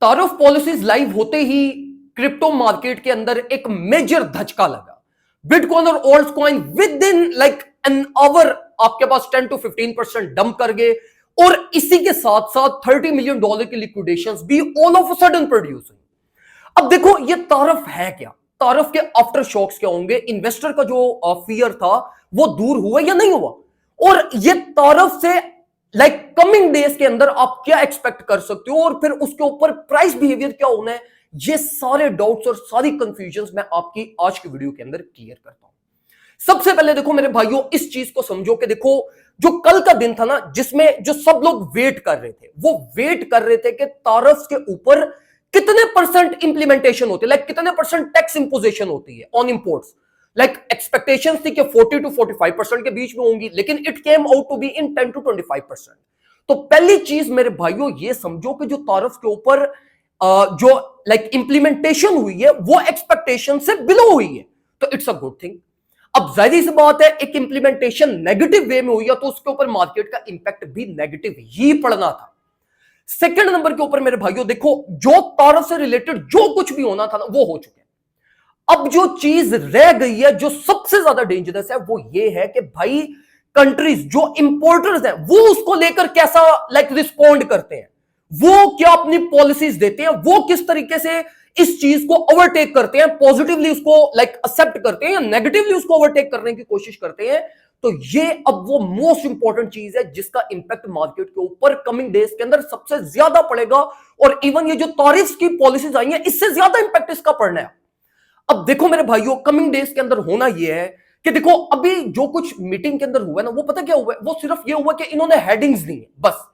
तारफ policies live होते ही crypto market के अंदर एक मेजर धचका लगा। बिटकॉइन और alt coin with in like an hour आपके पास 10 to 15% डंप कर गए, और इसी के साथ साथ $30 मिलियन की लिक्विडेशंस भी all of a sudden produce हुई। अब देखो ये तारफ है क्या, तारफ के आफ्टर शॉक्स क्या होंगे, इन्वेस्टर का जो फियर था वो दूर हुआ या नहीं हुआ, और ये तारफ से लाइक कमिंग डेज के अंदर आप क्या एक्सपेक्ट कर सकते हो, और फिर उसके ऊपर प्राइस बिहेवियर क्या होना है, ये सारे डाउट्स और सारी कंफ्यूजन मैं आपकी आज की वीडियो के अंदर क्लियर करता हूं। सबसे पहले देखो मेरे भाइयों, इस चीज को समझो कि देखो जो कल का दिन था ना, जिसमें जो सब लोग वेट कर रहे थे, वो वेट कर रहे थे कि तारफ के ऊपर कितने परसेंट इंप्लीमेंटेशन होती है, लाइक कितने परसेंट टैक्स इंपोजिशन होती है ऑन इंपोर्ट्स। लाइक एक्सपेक्टेशंस थी कि 40 to 45% के बीच में होंगी, लेकिन it came out to be in 10 to 25%। तो पहली चीज मेरे भाइयों ये समझो कि जो तारफ के ऊपर जो लाइक इंप्लीमेंटेशन हुई है वो एक्सपेक्टेशन से बिलो हुई है, तो इट्स अ गुड थिंग। अब जाहिर सी बात है, एक इंप्लीमेंटेशन नेगेटिव वे में हुई है तो उसके ऊपर मार्केट का इंपैक्ट भी नेगेटिव ही पड़ना था। सेकंड नंबर के ऊपर मेरे भाइयों देखो, जो तारफ से रिलेटेड जो कुछ भी होना था ना वो हो चुका है। अब जो चीज रह गई है, जो सबसे ज्यादा डेंजरस है, वो ये है कि भाई कंट्रीज जो इंपोर्टर्स हैं वो उसको लेकर कैसा लाइक रिस्पॉन्ड करते हैं, वो क्या अपनी पॉलिसीज देते हैं, वो किस तरीके से इस चीज को ओवरटेक करते हैं, पॉजिटिवली उसको लाइक एक्सेप्ट करते हैं या नेगेटिवली उसको ओवरटेक करने की कोशिश करते हैं। तो ये अब वो मोस्ट इंपॉर्टेंट चीज है जिसका इंपैक्ट मार्केट के ऊपर कमिंग डेज के अंदर सबसे ज्यादा पड़ेगा, और इवन ये जो टैरिफ की पॉलिसीज आई हैं इससे ज्यादा इंपैक्ट इसका पड़ना है। अब देखो मेरे भाइयों, कमिंग डेज के अंदर होना यह है कि देखो अभी जो कुछ मीटिंग के अंदर हुआ है ना, वो पता क्या हुआ है, वो सिर्फ ये हुआ कि इन्होंने हेडिंग्स दी है बस,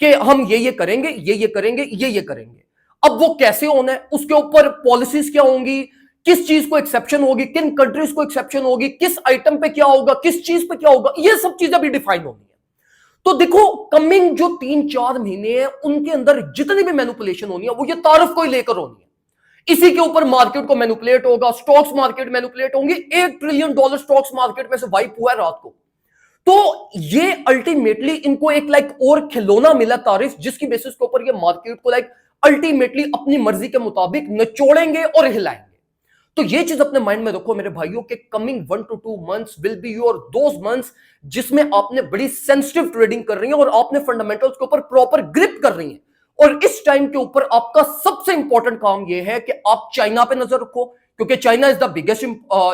कि हम ये करेंगे, ये करेंगे, ये करेंगे। अब वो कैसे होना है, उसके ऊपर पॉलिसीज क्या होंगी, किस चीज को एक्सेप्शन होगी, किन कंट्रीज को एक्सेप्शन होगी, किस आइटम पे क्या होगा, किस चीज पे क्या होगा, ये सब चीजें अभी डिफाइन होनी है। तो देखो कमिंग जो 3-4 महीने हैं उनके अंदर जितनी भी मैनिपुलेशन होनी है वो ये तारफ को ही लेकर होनी है। इसी के ऊपर मार्केट को मैनिपुलेट होगा, स्टॉक्स मार्केट मैनिपुलेट होंगे। $1 ट्रिलियन स्टॉक्स मार्केट में से वाइप हुआ है रात को। तो ये अल्टीमेटली इनको एक लाइक और खिलौना मिला तारीफ, जिसकी बेसिस के ऊपर ये मार्केट को लाइक अल्टीमेटली अपनी मर्जी के मुताबिक नचोड़ेंगे और हिलाएंगे। तो ये चीज अपने माइंड में रखो मेरे भाइयों के coming 1 to 2 months will be your those months जिसमें आपने बड़ी सेंसिटिव ट्रेडिंग कर रही है और आपने फंडामेंटल्स के ऊपर प्रॉपर ग्रिप कर रही है। और इस टाइम के ऊपर आपका सबसे इंपॉर्टेंट काम यह है कि आप चाइना पे नजर रखो, क्योंकि China is the biggest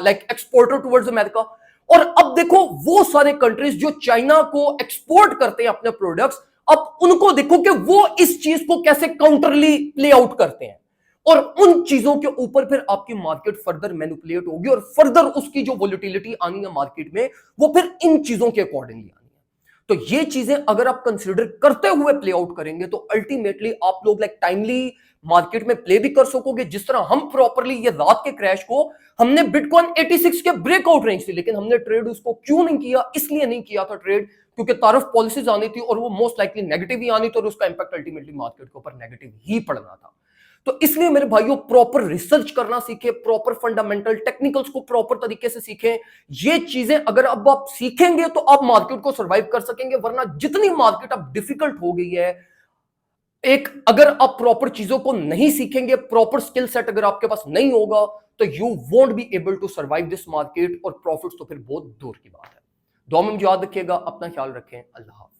like exporter towards America. और अब देखो वो सारे कंट्रीज जो चाइना को एक्सपोर्ट करते हैं अपने प्रोडक्ट्स, अब उनको देखो कि वो इस चीज को कैसे काउंटरली प्ले आउट करते हैं, और उन चीजों के ऊपर फिर आपकी मार्केट फर्दर मैनिपुलेट होगी और फर्दर उसकी जो वोलेटिलिटी आनी है मार्केट में वो फिर इन चीजों के अकॉर्डिंगली आनी है। तो ये चीजें अगर आप कंसीडर करते हुए प्ले आउट करेंगे तो अल्टीमेटली आप लोग लाइक टाइमली मार्केट में प्ले भी कर सकोगे। जिस तरह हम प्रॉपरली ये रात के क्रैश को हमने बिटकॉइन 86 के ब्रेकआउट रेंज थी, लेकिन हमने ट्रेड उसको क्यों नहीं किया, इसलिए नहीं किया था ट्रेड क्योंकि तारफ पॉलिसीज आनी थी और वो मोस्ट लाइकली नेगेटिव ही आनी थी और उसका इंपैक्ट अल्टीमेटली मार्केट के ऊपर नेगेटिव ही पड़ना था। तो इसलिए मेरे भाइयों प्रॉपर रिसर्च करना सीखें, प्रॉपर फंडामेंटल टेक्निकल्स को प्रॉपर तरीके से सीखें। ये चीजें अगर अब आप सीखेंगे तो आप मार्केट को सर्वाइव कर सकेंगे, वरना जितनी मार्केट अब डिफिकल्ट हो गई है, एक अगर आप प्रॉपर चीजों को नहीं सीखेंगे, प्रॉपर स्किल सेट अगर आपके पास नहीं होगा तो you won't be able to survive this market, और प्रॉफिट्स तो फिर बहुत दूर की बात है। दुआ में मुझे याद रखिएगा, अपना ख्याल रखें, अल्लाह हाफ़िज़।